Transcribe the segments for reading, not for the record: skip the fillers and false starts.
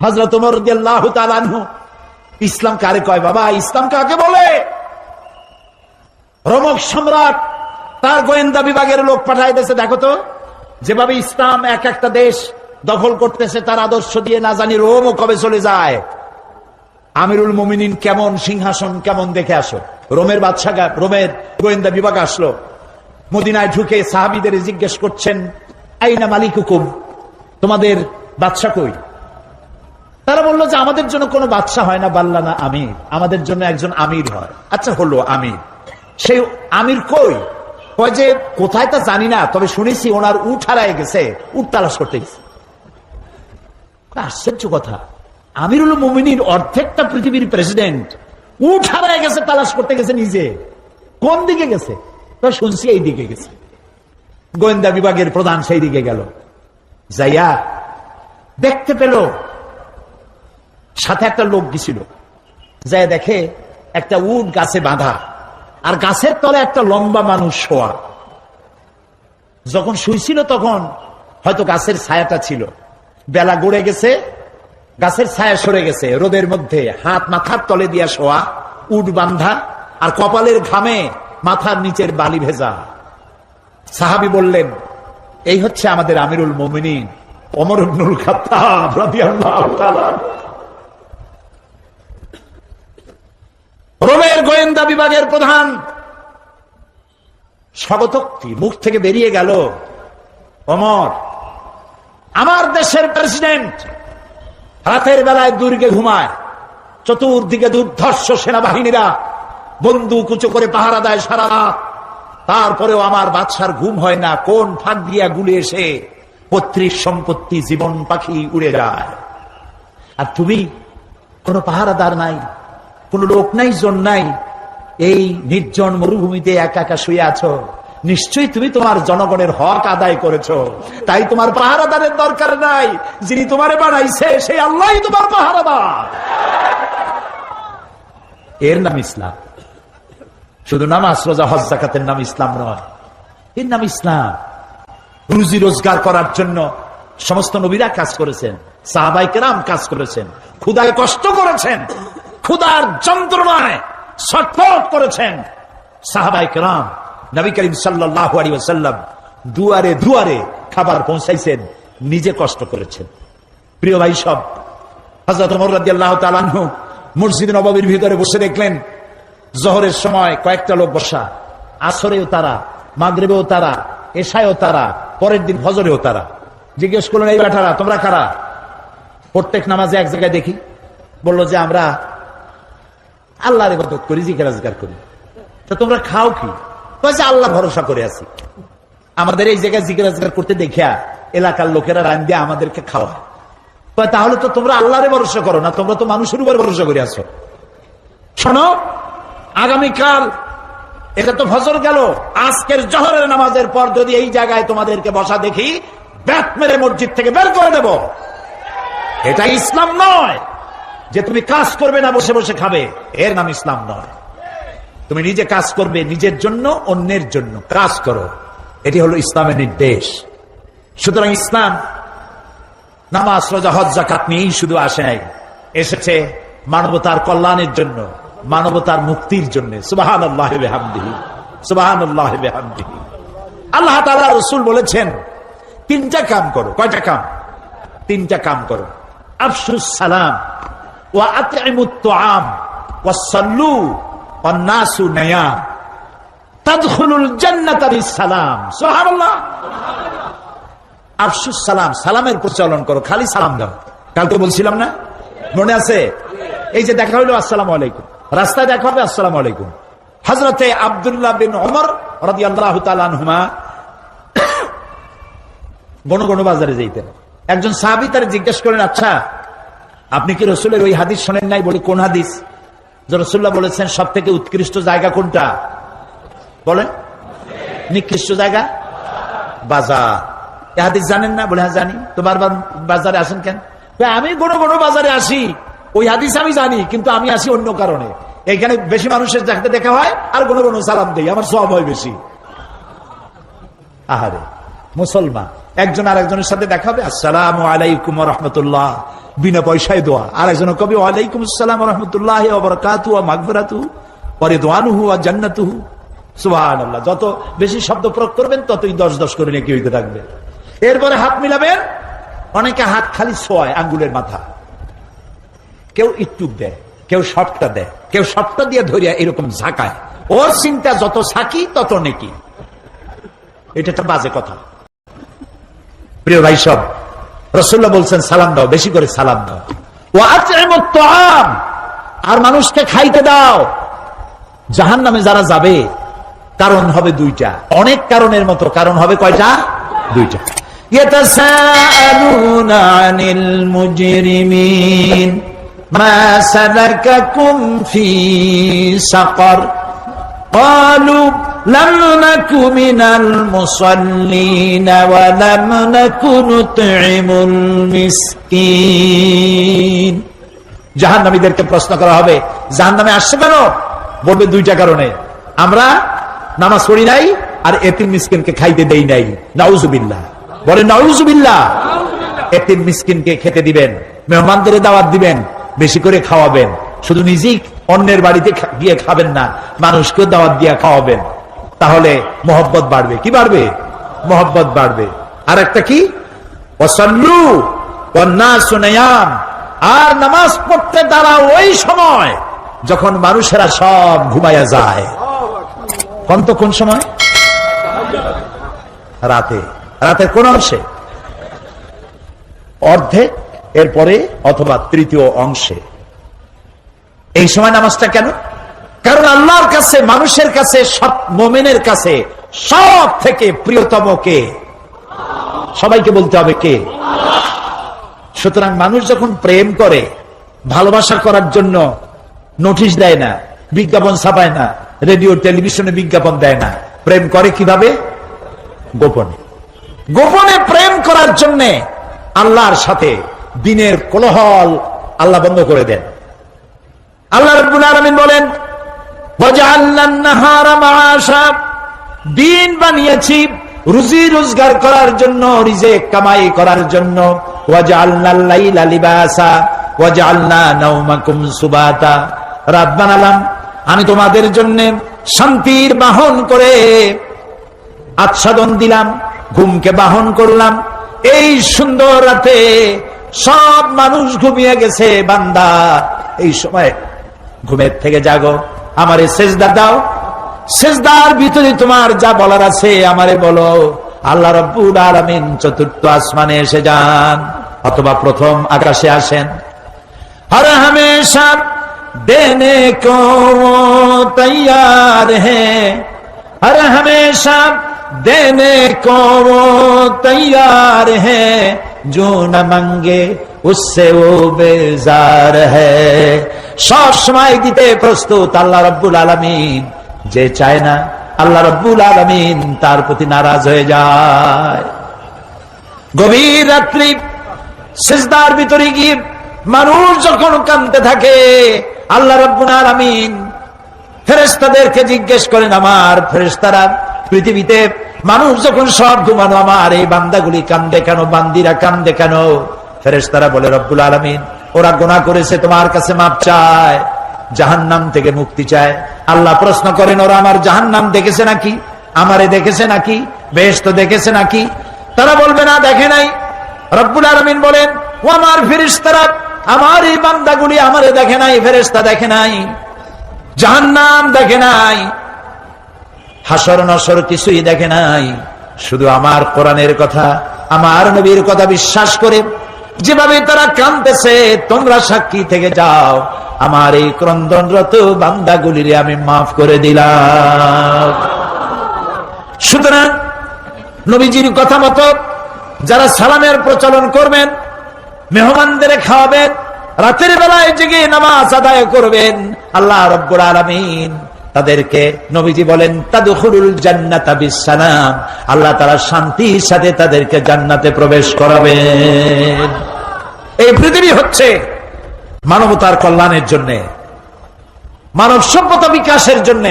হযরত ওমর রাদিয়াল্লাহু তাআলা আনহু, ইসলাম কারে কয় বাবা, ইসলাম কাকে বলে? রোমক সম্রাট তার গোয়েন্দা বিভাগের লোক পাঠায় দিয়েছে, দেখো তো যেভাবে ইসলাম এক একটা দেশ দখল করতেছে, তার আদর্শ দিয়ে না জানি রোমও কবে চলে যায়। আমিরুল মুমিনিন কেমন, সিংহাসন কেমন দেখে আসো। রোমের বাদশা, রোমের গোয়েন্দা বিভাগ আসলো, মদিনায় ঢুকে সাহাবীদের জিজ্ঞেস করছেন, আইনা মালিকুকুম, তোমাদের বাদশা কই? তারা বললো যে আমাদের জন্য কোনো বাদশা হয় না, বাল্লানা আমির, আমাদের জন্য একজন আমির হয়। আচ্ছা হলো আমির, সেই আমির কই? কয় যে কোথায় তা জানি না, তবে শুনেছি ওনার উট হারায় গেছে, উট তালাশ করতে গেছে। আশ্চর্য কথা, আমিরুল মুমিনিন অর্ধেকটা পৃথিবীর প্রেসিডেন্ট, উট হারায় গেছে, তালাশ করতে গেছে নিজে। কোন দিকে গেছে? তো শুনছি এই দিকে গেছে। গোয়েন্দা বিভাগের প্রধান সেই দিকে গেল, যাইয়া দেখতে পেল সাথে একটা লোক গেছিল, যাই দেখে একটা উট গাছে বাঁধা, আর গাছের তলে একটা লম্বা মানুষ শোয়া। যখন শুইছিল তখন হয়তো গাছের ছায়াটা ছিল, বেলা গড়ে গেছে, গাছের ছায়া সরে গেছে, রোদের মধ্যে হাত মাথার তলে দিয়া শোয়া, উট বান্ধা, আর কপালের ঘামে মাথার নিচের বালি ভেজা। সাহাবী বললেন, এই হচ্ছে আমাদের আমিরুল মুমিনিন ওমর ইবনুল খাত্তাব রাদিয়াল্লাহু তাআলা। রোমের গোয়েন্দা বিভাগের প্রধান স্বগতোক্তি মুখ থেকে বেরিয়ে গেল, ওমর আমার দেশের প্রেসিডেন্ট রাতের বেলায় দুর্গে ঘুমায়, চতুর্দিকে দুর্ধর্ষ সেনাবাহিনীরা বন্দুক উঁচু করে পাহারা দেয় সারা রাত, তারপরেও আমার বাদশার ঘুম হয় না। কোন ফাঁক দিয়া গুলি এসে পৈতৃক সম্পত্তি জীবন পাখি উড়ে যায়, আর তুমি কোনো পাহারাদার নাই, কোন লোক নাই, জন নাই, এই নির্জন মরুভূমিতে একা একা শুয়ে আছো। নিশ্চয়ই তুমি তোমার জনগণের হক আদায় করেছো, তাই তোমার পাহারাদারের দরকার নাই। যিনি তোমারে বানাইছে সেই আল্লাহই তোমার পাহারাদার। এর নাম ইসলাম। শুধু নামাজ রোজা হজ যাকাতের নাম ইসলাম নয়, এর নাম ইসলাম। রুজি রোজগার করার জন্য সমস্ত নবীরা কাজ করেছেন, সাহাবায়ে কেরাম কাজ করেছেন, ক্ষুধায় কষ্ট করেছেন, ক্ষুধার যন্ত্রণায় ছটফট করেছেন সাহাবায়ে কেরাম। নবী করিম সাল্লাল্লাহু আলাইহি ওয়াসাল্লাম দুয়ারে দুয়ারে খাবার পৌঁছাইছেন, নিজে কষ্ট করেছেন। প্রিয় ভাই সব, হযরত ওমর রাদিয়াল্লাহু তাআলা আনহু মসজিদ নববীর ভিতরে বসে দেখলেন জোহরের সময় কয়েকটা লোক বসা, আসরেও তারা, মাগরিবেও তারা, এশায়ও তারা, পরের দিন ফজরেও তারা। জিজ্ঞেস করলেন, এই বেটারা তোমরা কারা? প্রত্যেক নামাজে এক জায়গায় দেখি, বললো যে আমরা আল্লাহর ইবাদত করি, জিকির আজকার করি। তো তোমরা খাও কি? বলছে আল্লাহ ভরসা করে আছি, আমাদের এই জায়গায় জিকির আজকার করতে দেখিয়া এলাকার লোকেরা রান দিয়ে আমাদেরকে খাওয়া। তাহলে তো তোমরা আল্লাহরে ভরসা করো না, তোমরা তো মানুষের উপর ভরসা করে আছো। শোনো, আগামীকাল এটা তো ফজর গেল, আজকের জোহরের নামাজের পর যদি এই জায়গায় তোমাদেরকে বসা দেখি, ব্যাট মেরে মসজিদ থেকে বের করে দেব। এটা ইসলাম নয় যে তুমি কাজ করবে না, বসে বসে খাবে, এর নাম ইসলাম নয়। তুমি নিজে কাজ করবে, নিজের জন্য, অন্যের জন্য কাজ করো, এটি হলো ইসলামের নির্দেশ। সুতরাং ইসলাম নামাজ রোজা হজ যাকাত নিয়েই শুধু আসে নাই, এসেছে মানবতার কল্যাণের জন্য, মানবতার মুক্তির জন্য। সুবহানাল্লাহি ওয়া বিহামদিহি, সুবহানাল্লাহি ওয়া বিহামদিহি। আল্লাহ তাআলা রাসূল বলেছেন তিনটা কাম করো। কয়টা কাম? তিনটা কাম করো। আফশুস সালাম ওয়া আতইমুত তুআম ওয়া সাল্লু ওয়ান নাসু নিয়াম তাদখুলুল জান্নাতা বিসসালাম। সুবহানাল্লাহ। আফশুস সালাম, সালামের প্রচলন করো, খালি সালাম দাও। কালকে বলছিলাম না, মনে আছে? এই যে দেখা হইলো আসসালামু আলাইকুম, রাস্তায় দেখা হবে আসসালামু আলাইকুম। হযরতে আব্দুল্লাহ বিন ওমর রাদিয়াল্লাহু তাআলা আনহুমা গণ গণ বাজারে যাইতেন। একজন সাহাবী তার জিজ্ঞেস করেন, আচ্ছা আপনি কি রাসূলের ওই হাদিস শোনেন নাই? বলি কোন হাদিস? যে রাসূলুল্লাহ বলেছেন সবথেকে উৎকৃষ্ট জায়গা কোনটা? বলেন। নিকৃষ্ট জায়গা বাজার। এই হাদিস জানেন না? বলে হ্যাঁ জানি। তো বারবার বাজারে আসেন কেন? আমি গণ গণ বাজারে আসি, ওই হাদিস আমি জানি, কিন্তু আমি আসি অন্য কারণে। এখানে বেশি মানুষের জায়গাতে দেখা হয় আর গণ গণ সালাম দেই, আমার সওয়াব হয় বেশি। আহারে মুসলমান, একজন আরেকজনের সাথে দেখা হবে, আসসালামু আলাইকুম ওয়া রাহমাতুল্লাহ, বিনা পয়সায় দোয়া। আরেকজন কবি ওয়ালাইকুম আসসালাম ওয়া রাহমাতুল্লাহি ওয়া বারাকাতুহু ওয়া মাগফিরাতুহু ওয়া রিদওয়ানুহু ওয়া জান্নাতুহু। সুবহানাল্লাহ। যত বেশি শব্দ প্রয়োগ করবেন ততই 10-10 করে নেকি হইতে থাকবে। এরপরে হাত মিলাবেন। অনেকে হাত খালি ছোঁয় আঙ্গুলের মাথা, কেউ একটু দেয়, কেউ সবটা দেয়, কেউ সবটা দিয়ে ধরিয়া এরকম ঝাঁকায়। ওর চিন্তা যত ছাকি তত নেকি। এটা একটা বাজে কথা। প্রিয় ভাই সব, রাসূলুল্লাহ বলছেন সালাম দাও, বেশি করে সালাম দাও। ওয়া আত'ইমুত তাআম, আর মানুষকে খাইতে দাও। জাহান্নামে যারা যাবে কারণ হবে দুইটা, অনেক কারণের মতো কারণ হবে কয়টা? দুইটা। ইয়াতাসাআলুনা আনিল মুজরিমিন মা সালাকাকুম ফি সাকার ক্বালু লাম নাকু মিনাল মুসাল্লিন ওয়া লাম নাকু নুত'ইমুল মিসকিন। জাহান্নামীদেরকে প্রশ্ন করা হবে, জাহান্নামে আসছে কেন? বলবে দুইটা কারণে, আমরা নামাজ পড়ি নাই আর এতিম মিসকিনকে খাইতে দেই নাই। নাউজুবিল্লাহ, বলে নাউজুবিল্লাহ। এতিম মিসকিনকে খেতে দিবেন, মেহমানদের দাওয়াত দিবেন, বেশি করে খাওয়াবেন। শুধু নিজেই অন্যের বাড়িতে গিয়ে খাবেন না, মানুষকেও দাওয়াত দিয়ে খাওয়াবেন। তাহলে মহব্বত বাড়বে। কি বাড়বে? মহব্বত বাড়বে। আর একটা কি? ওয়াসাল্লু ওয়ান্নাসু নিয়াম, আর নামাজ পড়তে দাঁড়াও ওই সময় যখন মানুষেরা সব ঘুমায়া যায়। কোন সময়? রাতে। রাতের কোন অংশে? অর্ধেক, এরপরে অথবা তৃতীয় অংশে। এই সময় নামাজটা কেন? কারণ আল্লাহর কাছে, মানুষের কাছে, সব মুমিনের কাছে সব থেকে প্রিয়তম কে? সবাইকে বলতে হবে কে? সুতরাং মানুষ যখন প্রেম করে, ভালোবাসা করার জন্য নোটিশ দেয় না, বিজ্ঞাপন ছাপায় না, রেডিও টেলিভিশনে বিজ্ঞাপন দেয় না। প্রেম করে কিভাবে? গোপনে। গোপনে প্রেম করার জন্য আল্লাহর সাথে দিনের কোলাহল আল্লাহ বন্ধ করে দেন। আল্লাহ রাব্বুল আলামিন বলেন, ওয়াজআলনান নাহারা মাআশা, দিন বানিয়েছি রুজি রোজগার করার জন্য, রিজিক কামাই করার জন্য। ওয়াজআলনাল লাইলা লিবাসা ওয়াজআলনা নাওমাকুম সুবাতা, রাত বানালাম আমি তোমাদের জন্য শান্তির বাহন করে, আচ্ছাদন দিলাম, ঘুমকে বাহন করলাম। এই সুন্দর রাতে সব মানুষ ঘুমিয়ে গেছে, বান্দা এই সময় ঘুমের থেকে জাগো, আমারে সেজদা দাও, সেজদার ভিতরে তোমার যা বলার আছে আমারে বলো। আল্লাহ রাব্বুল আলামিন চতুর্থ আসমানে এসে যান অথবা প্রথম আকাশে আসেন। हर हमेशा देने को तैयार है, हर हमेशा देने को तैयार है, जो न मांगे उससे वो बेजार है। সব সময় দিতে প্রস্তুত আল্লাহ রাব্বুল আলামিন। যে চায় না আল্লাহ রাব্বুল আলামিন তার প্রতি নারাজ হয়ে যায়। গভীর রাত্রি সিজদার ভিতরে গিয়ে মানুষ যখন কাঁদতে থাকে, আল্লাহ রাব্বুল আলামিন ফেরেশতাদেরকে জিজ্ঞেস করেন, আমার ফেরেশতারা পৃথিবীতে মানুষ যখন সব ঘুমানো, আমার এই বান্দাগুলি কান্দে কেন, বান্দিরা কান্দে কেন? ফেরেশতারা বলে, রব্বুল আলামিন ওরা গুনাহ করেছে, তোমার কাছে মাপ চায়, জাহান্নাম থেকে মুক্তি চায়। আল্লাহ প্রশ্ন করেন, ওরা আমার জাহান্নাম দেখেছে নাকি, আমারে দেখেছে নাকি, বেহেশত দেখেছে নাকি? তারা বলবে না, দেখে নাই। রব্বুল আলামিন বলেন, ও আমার ফেরেশতারা, আমার এই বান্দাগুলি আমারে দেখে নাই, ফেরেশতা দেখে নাই, জাহান্নাম দেখে নাই, হাসর নসর কিছুই দেখে নাই। শুধু আমার কোরআনের কথা, আমার নবীর কথা বিশ্বাস করে যেভাবে তারা কাঁদতেছে, তোমরা সাক্ষী থেকে যাও, আমার এই ক্রন্দনরত বান্দাগুলিরে আমি মাফ করে দিলাম। সুতরাং নবীজির কথা মতো যারা সালামের প্রচলন করবেন, মেহমানদের খাওয়াবেন, রাতের বেলায় জেগে নামাজ আদায় করবেন, আল্লাহ রাব্বুল আলামিন তাদেরকে, নবীজি বলেন, তাদখুলুল জান্নাতা বিসসালাম, আল্লাহ তাআলা শান্তির সাথে তাদেরকে জান্নাতে প্রবেশ করাবেন। এই পৃথিবী হচ্ছে মানবতার কল্যাণের জন্য, মানব সভ্যতা বিকাশের জন্য,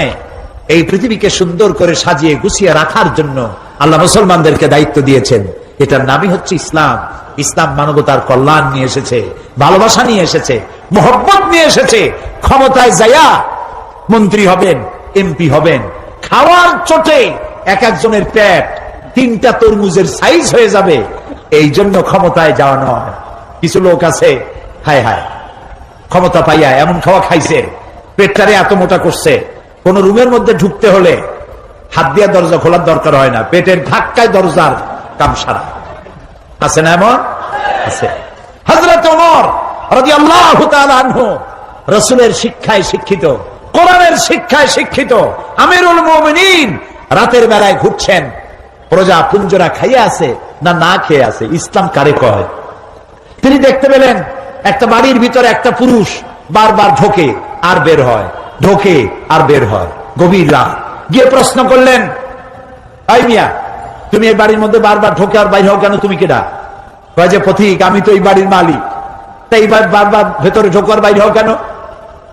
এই পৃথিবীকে সুন্দর করে সাজিয়ে গুছিয়ে রাখার জন্য আল্লাহ মুসলমানদেরকে দায়িত্ব দিয়েছেন। এটার নামই হচ্ছে ইসলাম। ইসলাম মানবতার কল্যাণ নিয়ে এসেছে, ভালোবাসা নিয়ে এসেছে, মহব্বত নিয়ে এসেছে। ক্ষমতায় যাইয়া মন্ত্রী হবেন, এমপি হবেন, খাওয়ার চোটে এক একজনের পেট 3টা তরমুজের সাইজ হয়ে যাবে, এই জন্য ক্ষমতায় যাওয়া নয়। কিছু লোক আছে, হায় হায়, ক্ষমতা পাইয়া এমন খাওয়া খাইছে, পেটটারে এত মোটা করছে, কোন রুমের মধ্যে ঢুকতে হলে হাত দিয়া দরজা খোলার দরকার হয় না, পেটের ধাক্কায় দরজার কাম সারা। আছে না এমন? আছে। হযরত ওমর রাদিয়াল্লাহু তাআলা আনহু রাসূলের শিক্ষায় শিক্ষিত, কোরআনের শিক্ষায় শিক্ষিত আমিরুল মুমিনিন, রাতের বেলায় ঘুরছেন, প্রজা পুঞ্জরা খাইয়া আছে না না খেয়ে আছে, ইসলাম কারে কয়? তিনি দেখতে পেলেন একটা বাড়ির ভিতরে একটা পুরুষ বারবার ঢোকে আর বের হয়, ঢোকে আর বের হয়। গভীর রাত, গিয়ে প্রশ্ন করলেন, আই মিয়া, তুমি এই বাড়ির মধ্যে বারবার ঢোকে আর বাইর হও কেন? তুমি কেডা? কয় যে পথিক, আমি তো এই বাড়ির মালিক, তাই বারবার ভেতরে ঢোকে আর বাইর হও কেন?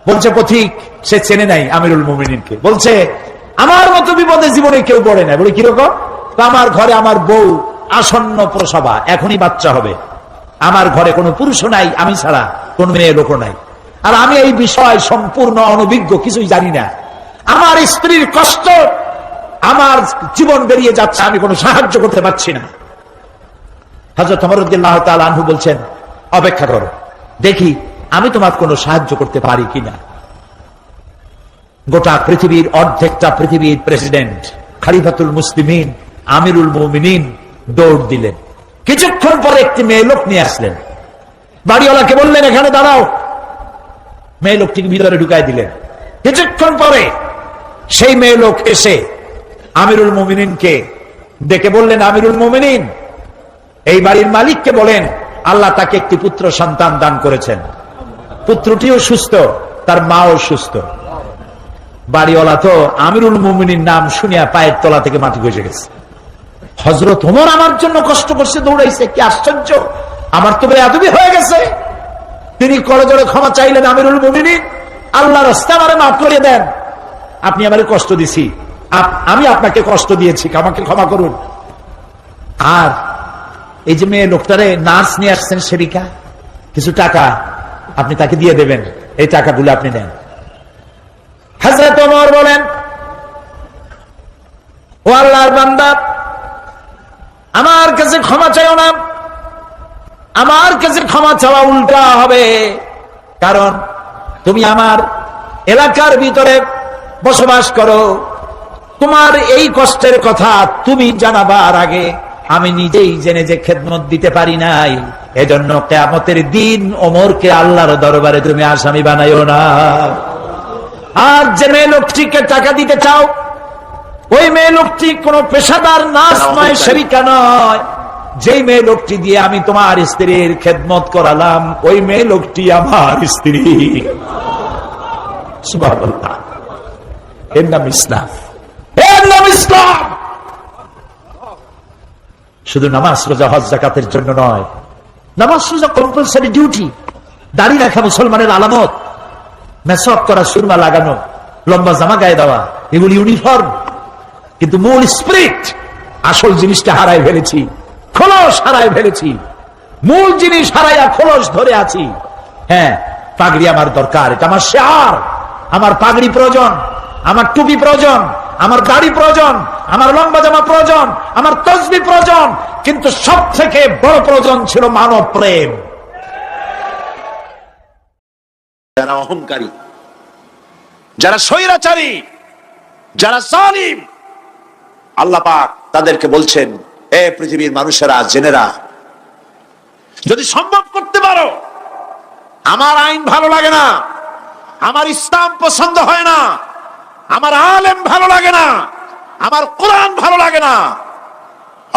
বলছে পথিক, সে চেনে নাই আমিরুল মুমিনিনকে। বলছে, আমার মতো বিপদে জীবনে কেউ পড়ে না। বলে কিরকম? আমার ঘরে আমার বউ আসন্ন প্রসবা, এখনই বাচ্চা হবে, আমার ঘরে কোনো পুরুষও নাই, আমি ছাড়া কোন মেয়ে লোকও নাই, আর আমি এই বিষয় সম্পূর্ণ অনভিজ্ঞ, কিছুই জানি না। আমার স্ত্রীর কষ্ট, আমার জীবন বেরিয়ে যাচ্ছে, আমি কোনো সাহায্য করতে পারছি না। হযরত ওমর রাদিয়াল্লাহু তাআলা আনহু বলছেন, অপেক্ষা করো, দেখি আমি তোমার কোনো সাহায্য করতে পারি কিনা। গোটা পৃথিবীর অর্ধেকটা পৃথিবীর প্রেসিডেন্ট, খলিফাতুল মুসলিমিন, আমিরুল মুমিনিন দৌড় দিলেন। কিছুক্ষণ পরে একটি মেয়ে লোক নিয়ে আসলেন, বাড়িওয়ালাকে বললেন, এখানে দাঁড়াও। মেয়ে লোকটিকে ভিতরে ঢুকাই দিলেন। কিছুক্ষণ পরে সেই মেয়ে লোক এসে আমিরুল মুমিনিনকে ডেকে বললেন, আমিরুল মুমিনিন, এই বাড়ির মালিককে বলেন আল্লাহ তাকে একটি পুত্র সন্তান দান করেছেন, পুত্রটিও সুস্থ, তার মাও সুস্থ। বাড়িওয়ালা তো আমিরুল মুমিনিন নাম শুনিয়া পায়ের তলা থেকে মাটি খসে গেছে। হযরত ওমর আমার জন্য কষ্ট করছে, দৌড়াইছে, কি আশ্চর্য, আমার তো বেয়াদবি হয়ে গেছে। তিনি করজোড়ে ক্ষমা চাইলেন, আমিরুল মুমিনিন, আল্লাহর রাস্তায় আমারে মাফ করে দেন, আপনি আমারে কষ্ট দিছি, আমি আপনাকে কষ্ট দিয়েছি, আমাকে ক্ষমা করুন। আর এই যে মেয়ে লোকটারে নার্স নিয়ে আসছেন, সেবিকা, কিছু টাকা আপনি তাকে দিয়ে দেবেন, এই টাকাগুলো আপনি নেন। হযরত ওমর বলেন, ও আল্লাহর বান্দা, আমার কাছে ক্ষমা চাইও না, আমার কাছে ক্ষমা চাওয়া উল্টা হবে, কারণ তুমি আমার এলাকার ভিতরে বসবাস করো, তোমার এই কষ্টের কথা তুমি জানাবার আগে আমি নিজেই জেনে যে খেদমত দিতে পারি নাই, এজন্য কিয়ামতের দিন ওমরকে আল্লাহর দরবারে তুমি আসামি বানাইও না। আর যে মেয়ে লোকটিকে টাকা দিতে চাও, ওই মেয়ে লোকটি কোন পেশাদার নার্স নয়, সেবিকা নয়, যেই মেয়ে লোকটি দিয়ে আমি তোমার স্ত্রীর খেদমত করালাম, ওই মেয়ে লোকটি আমার স্ত্রী। সুবহানাল্লাহ, এর নাম ইসলাম, এর নাম ইসলাম। শুধু নামাজ রোজা হজ যাকাতের জন্য নয়, নামাজ রোজা কম্পালসারি ডিউটি, দাড়ি রাখা মুসলমানের আলামত, মেসওয়াক করা, সুরমা লাগানো, লম্বা জামা গায়ে দেওয়া, এগুলি ইউনিফর্ম। কিন্তু মূল স্পিরিট, আসল জিনিসটা হারাই ফেলেছি, খোলস হারাই ফেলেছি, মূল জিনিস হারাইয়া খোলস ধরে আছি। হ্যাঁ, পাগড়ি আমার দরকার, এটা আমার শিয়ার, আমার পাগড়ি প্রয়োজন, আমার টুপি প্রয়োজন, আমার দাড়ি প্রয়োজন, আমার লম্বা জামা প্রয়োজন, আমার তসবিহ প্রয়োজন, কিন্তু সব থেকে বড় প্রয়োজন ছিল মানব প্রেম। যারা অহংকারী, যারা স্বৈরাচারী, যারা জালিম, আল্লাহ পাক তাদেরকে বলছেন, এ পৃথিবীর মানুষেরা, জেনেরা, যদি সম্ভব করতে পারো, আমার আইন ভালো লাগে না, আমার ইসলাম পছন্দ হয় না, আমার আলেম ভালো লাগে না, আমার কোরআন ভালো লাগে না,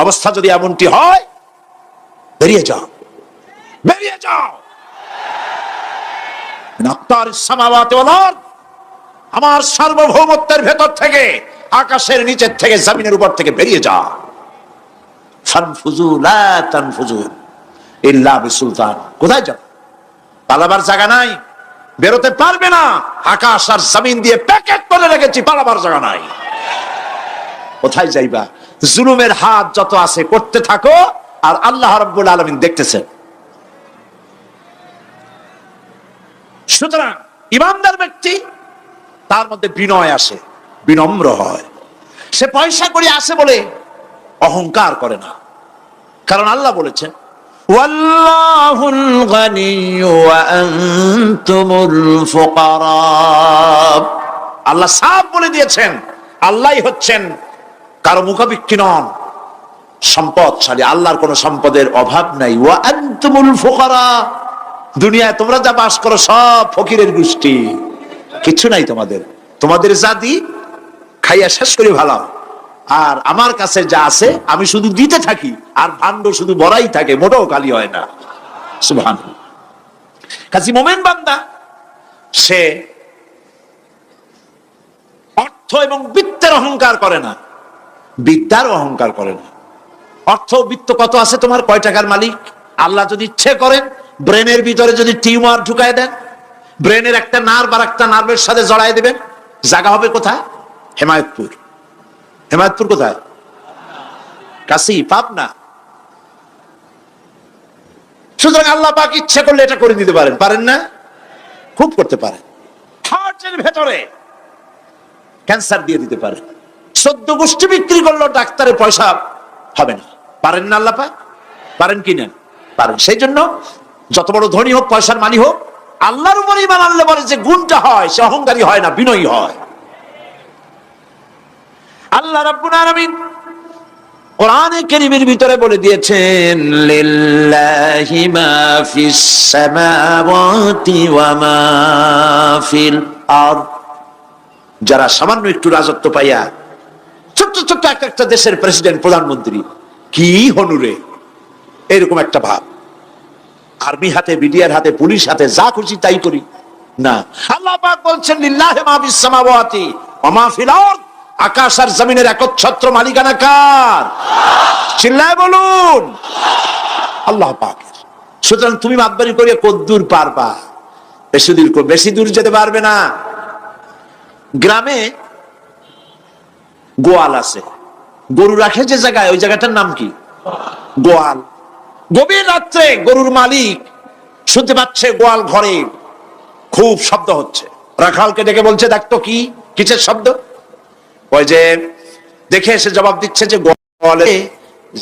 অবস্থা যদি এমনটি হয়, বেরিয়ে যাও, বেরিয়ে যাও। আমার সার্বভৌমত্বের ভেতর থেকে, আকাশের নিচের থেকে, জমিনের উপর থেকে বেরিয়ে যা। ফানফুজু লা তানফুজু ইল্লা বিসুলতান। কোথায় যাবে? পালাবার জায়গা নাই, বেরোতে পারবে না, আকাশ আর জমিন দিয়ে প্যাকেট করে রেখেছি, পালাবার জায়গা নাই। কোথায় যাইবা? জুলুমের হাত যত আছে করতে থাকো, আর আল্লাহ রাব্বুল আলামিন দেখতেছেন। সুতরাং ইমানদার ব্যক্তি, তার মধ্যে বিনয় আসে, বিনম্র হয়। সে পয়সা করে আসে বলে অহংকার করে না, কারণ আল্লাহ বলেছেন ওয়াল্লাহুল গানিয়্যু ওয়া আনতুমুল ফুকারা। আল্লাহ সাফ বলে দিয়েছেন আল্লাহই হচ্ছেন কারো মুখাপেক্ষী নন, সম্পদশালী। আল্লাহর কোন সম্পদের অভাব নাই। ওয়া আনতুমুল ফুকারা, দুনিয়ায় তোমরা যা বাস করো সব ফকিরের গোষ্ঠী, কিছু নাই তোমাদের। তোমাদের জাতি খাইয়া শেষ করে ভালো, আর আমার কাছে যা আছে আমি শুধু দিতে থাকি, আর ভাণ্ড শুধু ভরাই থাকে, মোটেও খালি হয় না। সুবহানাল্লাহ। কাজী মোমেন বান্দা সে অর্থ এবং বিত্তের অহংকার করে না, বিদ্যার অহংকার করে না। অর্থ বিত্ত কত আছে তোমার, কয় টাকার মালিক? আল্লাহ যদি ইচ্ছে করেন ব্রেনের ভিতরে যদি টিউমার ঢুকায় দেন, ব্রেনের একটা নার্ভ আর একটা নার্ভের সাথে জড়ায় দিবেন, জায়গা হবে কোথায়? হেমায়তপুর। হেমায়তপুর কোথায়? কাশি, পাবনা। সুতরাং আল্লাহ পাক ইচ্ছে করলে এটা করে দিতে পারেন, পারেন না? খুব করতে পারেন। হার্টের ভেতরে ক্যান্সার দিয়ে দিতে পারেন, 14 গোষ্ঠী বিক্রি করলেও ডাক্তারের পয়সা হবে না। পারেন না আল্লাহ পাক? পারেন কি না? পারেন। সেই জন্য যত বড় ধনী হোক, পয়সার মালিক হোক, আল্লাহর উপর ঈমান আনলে বলে যে গুণটা হয়, সে অহংকারী হয় না, বিনয়ী হয়। আল্লাহ রাব্বুল আলামিন কোরআনে কারীমের ভিতরে বলে দিয়েছেন লিল্লাহি মা ফিস সামাওয়াতি ওয়া মা ফিল আরদ। যারা সামান্য একটু রাজত্ব পাইয়া ছোট্ট ছোট্ট একটা দেশের প্রেসিডেন্ট, প্রধানমন্ত্রী, কি হনুরে, এরকম একটা ভাব। আর্মি হাতে, বিডিআর হাতে, পুলিশ হাতে, যা খুশি তাই করি না। আল্লাহ পাক বলছেন লিল্লাহি মা ফিস সামাওয়াতি ওয়া মা ফিল আরদ। আকাশ আর জমিনের একচ্ছত্র মালিকানা কার? চিল্লায় বলুন আল্লাহ পাকের। সুতরাং তুমি মাতবারি করিয়া কদ্দূর পারবা? বেশি দূর যেতে পারবে না। গ্রামে গোয়াল আছে, গরু রাখে যে জায়গায়, ওই জায়গাটার নাম কি? গোয়াল। গভীর রাত্রে গরুর মালিক শুনতে পাচ্ছে গোয়াল ঘরে খুব শব্দ হচ্ছে। রাখালকে ডেকে বলছে, দেখতো কি কিসের শব্দ? ওই যে দেখে এসে জবাব দিচ্ছে যে গোয়ালে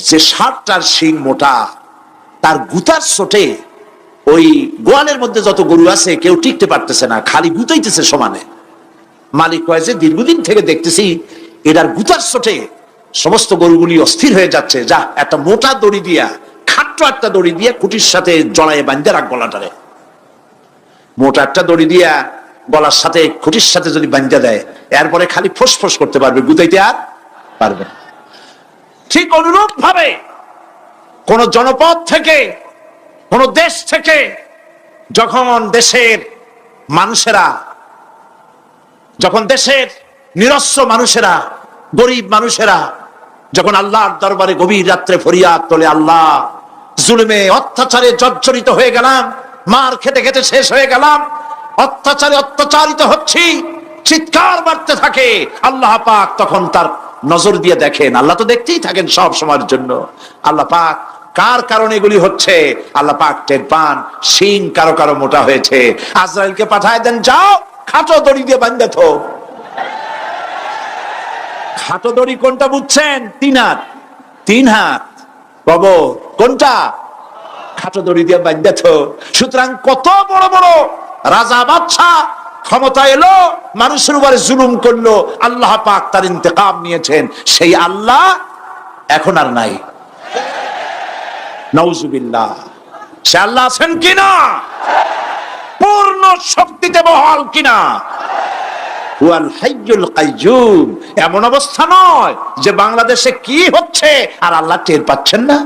যে 7টার শিং মোটা, তার গুতার চোটে ওই গোয়ালের মধ্যে যত গরু আছে কেউ টিকতে পারতেছে না, খালি গুতাইতেছে সমানে। মালিক কয় যে দীর্ঘদিন থেকে দেখতেছি এটার গুতার চোটে সমস্ত গরুগুলি অস্থির হয়ে যাচ্ছে, যা একটা মোটা দড়ি দিয়া, খাট্ট একটা দড়ি দিয়া খুঁটির সাথে জড়ায় বাঁধতে রাখ গলাটারে। মোটা একটা দড়ি দিয়া গলার সাথে খুঁটির সাথে যদি বাঁধতে দেয়, এরপরে খালি ফোঁস করতে পারবে, গুতাইতে আর পারবে না। ঠিক অনুরূপ ভাবে কোন জনপদ থেকে, কোন দেশ থেকে যখন দেশের নিরস্ত্র মানুষেরা, গরিব মানুষেরা যখন আল্লাহর দরবারে গভীর রাত্রে ফরিয়াদ তোলে, আল্লাহ জুলুমে অত্যাচারে জর্জরিত হয়ে গেলাম, মার খেতে খেতে শেষ হয়ে গেলাম, অত্যাচারিত হচ্ছি, চিৎকার মারতে থাকে, আল্লাহ পাক তখন তার নজর দিয়ে দেখেন। আল্লাহ তো দেখতেই থাকেন সব সময়ের জন্য। আল্লাহ পাক কার কারণে এগুলি হচ্ছে আল্লাহ পাক টের পান। শিং কারো কারো মোটা হয়েছে, আজরাইলকে পাঠায় দেন, যাও খাটো দড়ি দিয়ে বাঁধে থো। খাটো দড়ি কোনটা বুঝছেন? 3 হাত। 3 হাত কবর কোনটা? খাটো দড়ি দিয়ে বাঁধে থো। সুতরাং কত বড় বড় রাজা বাদশা ক্ষমতা এলো, মানুষের উপরে জুলুম করলো, আল্লাহ পাক তার ইন্তেকাম নিয়েছেন। সেই আল্লাহ এখন আর নাই, নাউজুবিল্লাহ। সে আল্লাহ আছেন কিনা? পূর্ণ শক্তিতে বহাল কিনা? হুয়াল হাইয়ুল কাইয়্যুম। এমন অবস্থা নয় যে বাংলাদেশে কি হচ্ছে আর আল্লাহ টের পাচ্ছেন না।